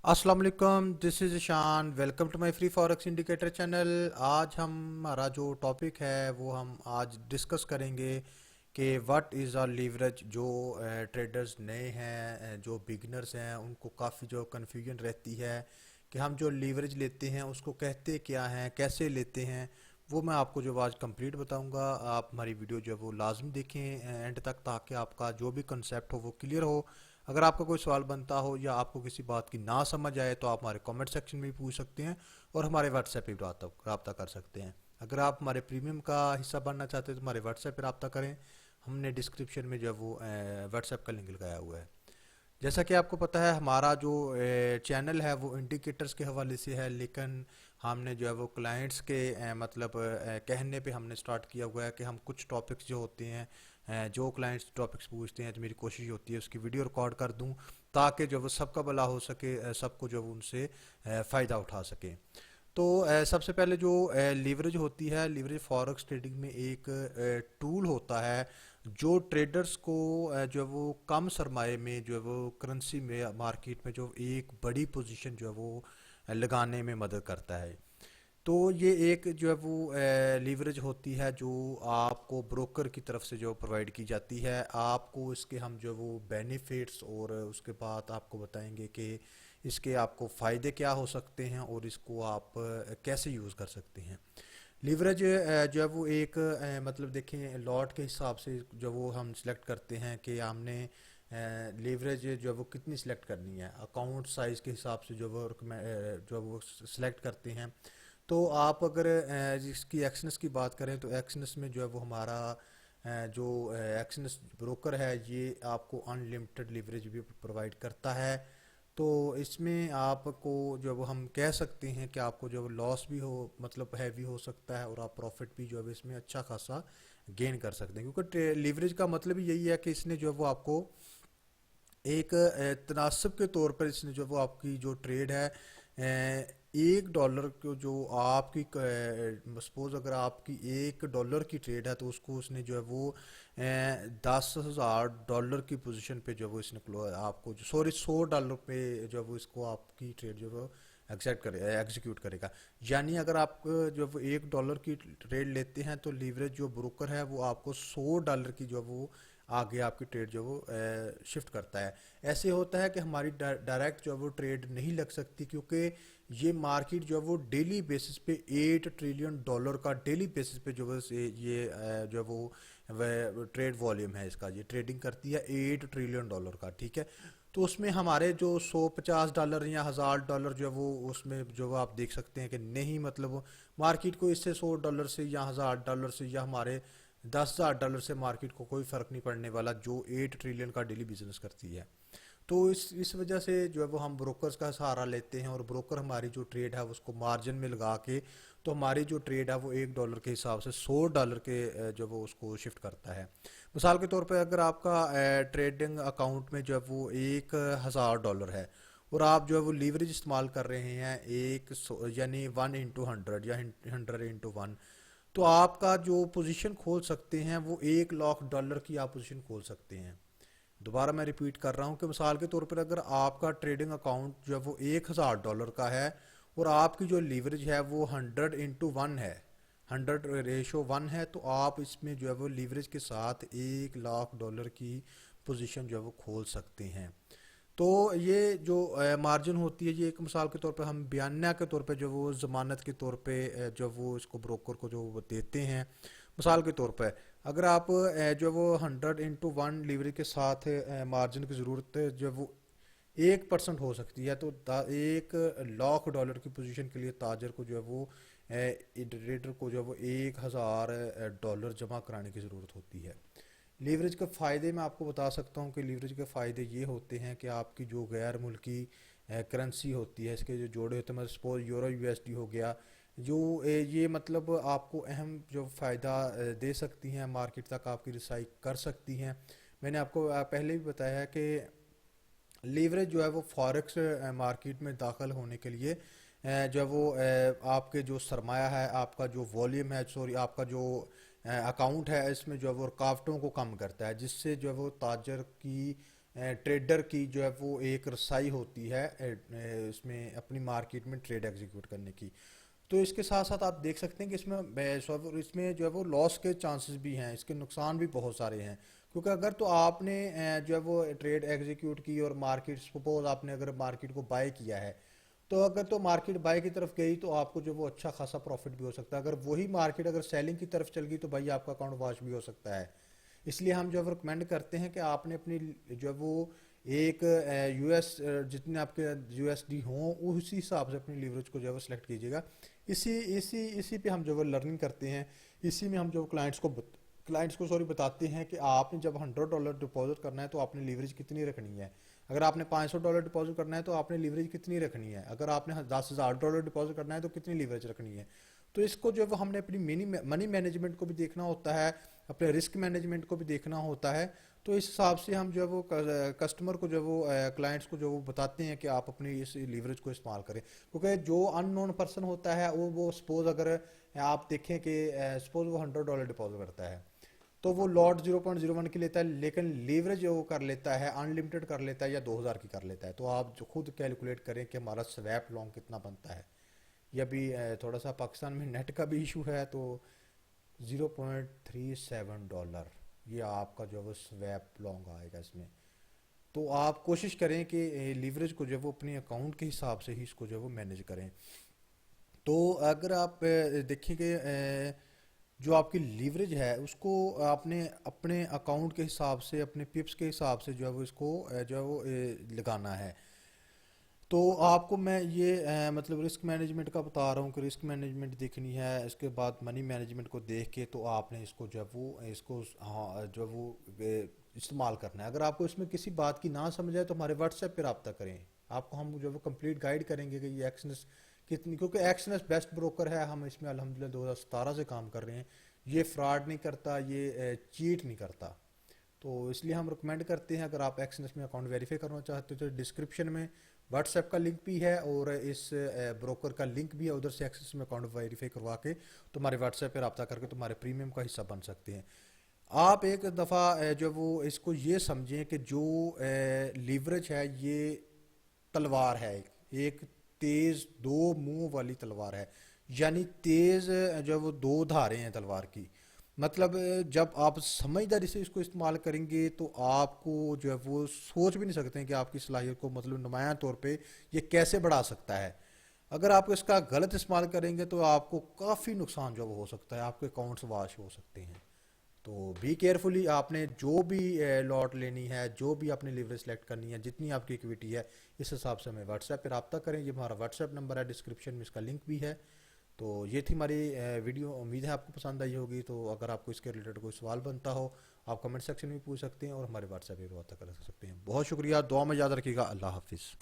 अस्सलाम वालेकुम, this is Ishaan. Welcome to my free forex indicator channel. आज हमारा जो टॉपिक है वो हम आज डिस्कस करेंगे कि व्हाट इज़ आर लीवरेज। जो ट्रेडर्स नए हैं, जो बिगनर्स हैं, उनको काफ़ी जो कन्फ्यूजन रहती है कि हम जो लीवरेज लेते हैं उसको कहते क्या हैं, कैसे लेते हैं। वो मैं आपको जो आज कंप्लीट बताऊंगा। आप हमारी वीडियो जो है वो लाजमी देखें एंड तक, ताकि आपका जो भी कंसेप्ट हो वो क्लियर हो। अगर आपका कोई सवाल बनता हो या आपको किसी बात की ना समझ आए तो आप हमारे कमेंट सेक्शन में भी पूछ सकते हैं और हमारे व्हाट्सएप पे भी रब्ता कर सकते हैं। अगर आप हमारे प्रीमियम का हिस्सा बनना चाहते हैं तो हमारे व्हाट्सएप पे रब्ता करें। हमने डिस्क्रिप्शन में जो है वो व्हाट्सएप का लिंक लगाया हुआ है। जैसा कि आपको पता है, हमारा जो चैनल है वो इंडिकेटर्स के हवाले से है, लेकिन हमने जो है वो क्लाइंट्स के मतलब कहने पे हमने स्टार्ट किया हुआ है कि हम कुछ टॉपिक्स जो होते हैं, जो क्लाइंट्स टॉपिक्स पूछते हैं, तो मेरी कोशिश होती है उसकी वीडियो रिकॉर्ड कर दूं, ताकि जो वो सबका भला हो सके, सबको जो वो उनसे फ़ायदा उठा सकें। तो सबसे पहले जो लीवरेज होती है, लीवरेज फॉरेक्स ट्रेडिंग में एक टूल होता है जो ट्रेडर्स को जो है वो कम सरमाए में जो है वो करेंसी में मार्केट में जो एक बड़ी पोजीशन जो है वो लगाने में मदद करता है। तो ये एक जो है वो लीवरेज होती है जो आपको ब्रोकर की तरफ से जो प्रोवाइड की जाती है। आपको इसके हम जो वो बेनिफिट्स और उसके बाद आपको बताएंगे कि इसके आपको फ़ायदे क्या हो सकते हैं और इसको आप कैसे यूज़ कर सकते हैं। लीवरेज जो है वो एक मतलब देखें, लॉट के हिसाब से जो वो हम सिलेक्ट करते हैं कि हमने लीवरेज जो है वो कितनी सिलेक्ट करनी है। अकाउंट साइज़ के हिसाब से जो वो सिलेक्ट करते हैं। तो आप अगर इसकी एक्सनस की बात करें तो एक्सनस में जो है वो हमारा जो एक्सनस ब्रोकर है ये आपको अनलिमिटेड लीवरेज भी प्रोवाइड करता है। तो इसमें आपको जो वो हम कह सकते हैं कि आपको जो लॉस भी हो, मतलब हैवी हो सकता है, और आप प्रॉफिट भी जो है इसमें अच्छा खासा गेन कर सकते हैं, क्योंकि लीवरेज का मतलब ही यही है कि इसने जो है वो आपको एक तनासब के तौर पर इसने जो वो आपकी जो ट्रेड है, $1 को जो आपकी सपोज अगर आपकी $1 की ट्रेड है तो उसको उसने जो है वो $10,000 की पोजीशन पे जो है वो इसने आपको जो सॉरी $100 पे जो है वो इसको आपकी ट्रेड जो है वो एग्जीक्यूट करेगा। यानी अगर आप जो वो $1 की ट्रेड लेते हैं तो लीवरेज जो ब्रोकर है वो आपको $100 की जो है वो आगे आपकी ट्रेड जो वो शिफ्ट करता है। ऐसे होता है कि हमारी डायरेक्ट जो है वो ट्रेड नहीं लग सकती, क्योंकि ये मार्केट जो है वो डेली बेसिस पे $8 ट्रिलियन का डेली बेसिस पे जो है ये जो है वो ट्रेड वॉल्यूम है इसका, ये ट्रेडिंग करती है $8 ट्रिलियन का। ठीक है, तो उसमें हमारे जो $150 या $1,000 जो है वो उसमें जो आप देख सकते हैं कि नहीं, मतलब मार्केट को इससे $100 से या $1,000 से या हमारे $10,000 से मार्केट को कोई फ़र्क नहीं पड़ने वाला, जो 8 ट्रिलियन का डेली बिजनेस करती है। तो इस वजह से जो है वो हम ब्रोकर्स का सहारा लेते हैं, और ब्रोकर हमारी जो ट्रेड है उसको मार्जिन में लगा के, तो हमारी जो ट्रेड है वो $1 के हिसाब से $100 के जो वो उसको शिफ्ट करता है। मिसाल के तौर पे अगर आपका ट्रेडिंग अकाउंट में जो है वो $1,000 है और आप जो है वो लीवरेज इस्तेमाल कर रहे हैं यानी 1 into 100 या 100 into 1, तो आपका जो पोजीशन खोल सकते हैं वो $1,00,000 की आप पोजीशन खोल सकते हैं। दोबारा मैं रिपीट कर रहा हूँ कि मिसाल के तौर पर अगर आपका ट्रेडिंग अकाउंट जो है वो $1,000 का है और आपकी जो लीवरेज है वो 100 into 1 है, 100:1 है, तो आप इसमें जो है वो लीवरेज के साथ $1,00,000 की पोजीशन जो है वो खोल सकते हैं। तो ये जो मार्जिन होती है, ये एक मिसाल के तौर पे हम बयानिया के तौर पे जो वो ज़मानत के तौर पे जो वो इसको ब्रोकर को जो वो देते हैं। मिसाल के तौर पे अगर आप जो वो 100 into 1 लीवरेज के साथ मार्जिन की ज़रूरत जो वो 1% हो सकती है, तो $1,00,000 की पोजीशन के लिए ताजर को जो है वो ट्रेडर को जो है वो $1,000 जमा कराने की ज़रूरत होती है। लीवरेज के फ़ायदे मैं आपको बता सकता हूँ कि लीवरेज के फ़ायदे ये होते हैं कि आपकी जो गैर मुल्की करेंसी होती है, इसके जो जोड़े होते हैं, मतलब सपोज यूरो यूएसडी हो गया, जो ये मतलब आपको अहम जो फ़ायदा दे सकती हैं, मार्केट तक आपकी रिसाई कर सकती हैं। मैंने आपको पहले भी बताया है कि लीवरेज जो है वो फॉरेक्स मार्केट में दाखिल होने के लिए जो है वो आपके जो सरमाया है, आपका जो वॉल्यूम है, सॉरी आपका जो अकाउंट है, इसमें जो है वो रुकावटों को कम करता है, जिससे जो है वो ताजर की ٹریڈر کی جو ہے وہ ایک رسائی ہوتی ہے اس میں اپنی مارکیٹ میں ٹریڈ ایگزیکیوٹ کرنے کی. تو اس کے ساتھ ساتھ آپ دیکھ سکتے ہیں کہ اس میں جو ہے وہ لاس کے چانسز بھی ہیں, اس کے نقصان بھی بہت سارے ہیں. کیونکہ اگر تو آپ نے جو ہے وہ ٹریڈ ایگزیکیوٹ کی اور مارکیٹ سپوز آپ نے اگر مارکیٹ کو بائی کیا ہے, تو اگر تو مارکیٹ بائی کی طرف گئی تو آپ کو جو وہ اچھا خاصا پروفٹ بھی ہو سکتا ہے. اگر وہی مارکیٹ اگر سیلنگ کی طرف چل گئی تو بھائی آپ کا اکاؤنٹ واش بھی ہو سکتا ہے. اس لیے ہم جو ہے ریکمینڈ کرتے ہیں کہ آپ نے اپنی جو ہے وہ ایک یو ایس جتنے آپ کے یو ایس ڈی ہوں اسی حساب سے اپنی لیوریج کو جو ہے وہ سلیکٹ کیجیے گا. اسی پہ ہم جو ہے لرننگ کرتے ہیں. اسی میں ہم جو کلائنٹس کو بتاتے ہیں کہ آپ نے جب $100 ڈپازٹ کرنا ہے تو آپ نے لیوریج کتنی رکھنی ہے. اگر آپ نے $500 ڈپازٹ کرنا ہے تو آپ نے لیوریج کتنی رکھنی ہے. اگر آپ نے $10,000 ڈپازٹ کرنا ہے تو کتنی لیوریج رکھنی ہے. تو اس کو جو ہے ہم نے اپنی منی مینجمنٹ کو بھی دیکھنا ہوتا ہے, اپنے رسک مینجمنٹ کو بھی دیکھنا ہوتا ہے. تو اس حساب سے ہم جو ہے وہ کسٹمر کو جو ہے وہ کلائنٹس کو جو وہ بتاتے ہیں کہ آپ اپنی اس لیوریج کو استعمال کریں. کیونکہ جو ان نون پرسن ہوتا ہے وہ سپوز اگر آپ دیکھیں کہ سپوز وہ $100 ڈپازٹ کرتا ہے تو وہ لاٹ 0.01 کی لیتا ہے, لیکن لیوریج وہ کر لیتا ہے ان لمٹڈ کر لیتا ہے یا 2000 کی کر لیتا ہے. تو آپ جو خود کیلکولیٹ کریں کہ ہمارا سویپ لانگ کتنا بنتا ہے. یہ بھی تھوڑا سا پاکستان میں نیٹ کا بھی ایشو ہے, تو $0.37 یہ آپ کا جو ہے وہ سویپ لانگ آئے گا اس میں. تو آپ کوشش کریں کہ لیوریج کو جو ہے وہ اپنے اکاؤنٹ کے حساب سے ہی اس کو جو ہے وہ مینیج کریں. تو اگر آپ دیکھیں کہ جو آپ کی لیوریج ہے اس کو آپ نے اپنے اکاؤنٹ کے حساب سے اپنے پپس کے حساب سے جو ہے وہ اس کو جو ہے وہ لگانا ہے. تو آپ کو میں یہ مطلب رسک مینجمنٹ کا بتا رہا ہوں کہ رسک مینجمنٹ دیکھنی ہے. اس کے بعد منی مینجمنٹ کو دیکھ کے تو آپ نے اس کو جو ہے وہ جو ہے وہ استعمال کرنا ہے. اگر آپ کو اس میں کسی بات کی نہ سمجھ آئے تو ہمارے واٹس ایپ پہ رابطہ کریں, آپ کو ہم جو ہے وہ کمپلیٹ گائیڈ کریں گے کہ یہ ایکسنس کتنی, کیونکہ ایکسنس بیسٹ بروکر ہے. ہم اس میں الحمدللہ 2017 سے کام کر رہے ہیں. یہ فراڈ نہیں کرتا, یہ چیٹ نہیں کرتا. تو اس لیے ہم ریکمینڈ کرتے ہیں اگر آپ ایکسنس میں اکاؤنٹ ویریفائی کرنا چاہتے ہو تو ڈسکرپشن میں واٹس ایپ کا لنک بھی ہے اور اس بروکر کا لنک بھی ہے, ادھر سے ایکسس میں اکاؤنٹ ویریفائی کروا کے تمہارے واٹس ایپ پہ رابطہ کر کے تمہارے پریمیم کا حصہ بن سکتے ہیں. آپ ایک دفعہ جو وہ اس کو یہ سمجھیں کہ جو لیوریج ہے یہ تلوار ہے, ایک تیز دو منہ والی تلوار ہے. یعنی تیز جو وہ دو دھاریں ہیں تلوار کی. مطلب جب آپ سمجھداری سے اس کو استعمال کریں گے تو آپ کو جو ہے وہ سوچ بھی نہیں سکتے ہیں کہ آپ کی صلاحیت کو مطلب نمایاں طور پہ یہ کیسے بڑھا سکتا ہے. اگر آپ اس کا غلط استعمال کریں گے تو آپ کو کافی نقصان جو وہ ہو سکتا ہے, آپ کے اکاؤنٹس واش ہو سکتے ہیں. تو بی کیئرفلی آپ نے جو بھی لاٹ لینی ہے, جو بھی آپ نے لیوریج سلیکٹ کرنی ہے, جتنی آپ کی ایکویٹی ہے, اس حساب سے ہمیں واٹس ایپ پہ رابطہ کریں. یہ ہمارا واٹس ایپ نمبر ہے, ڈسکرپشن میں اس کا لنک بھی ہے. تو یہ تھی ہماری ویڈیو, امید ہے آپ کو پسند آئی ہوگی. تو اگر آپ کو اس کے ریلیٹڈ کوئی سوال بنتا ہو آپ کمنٹ سیکشن میں پوچھ سکتے ہیں اور ہمارے واٹس ایپ پہ رابطہ کر سکتے ہیں. بہت شکریہ, دعا میں یاد رکھیے گا. اللہ حافظ.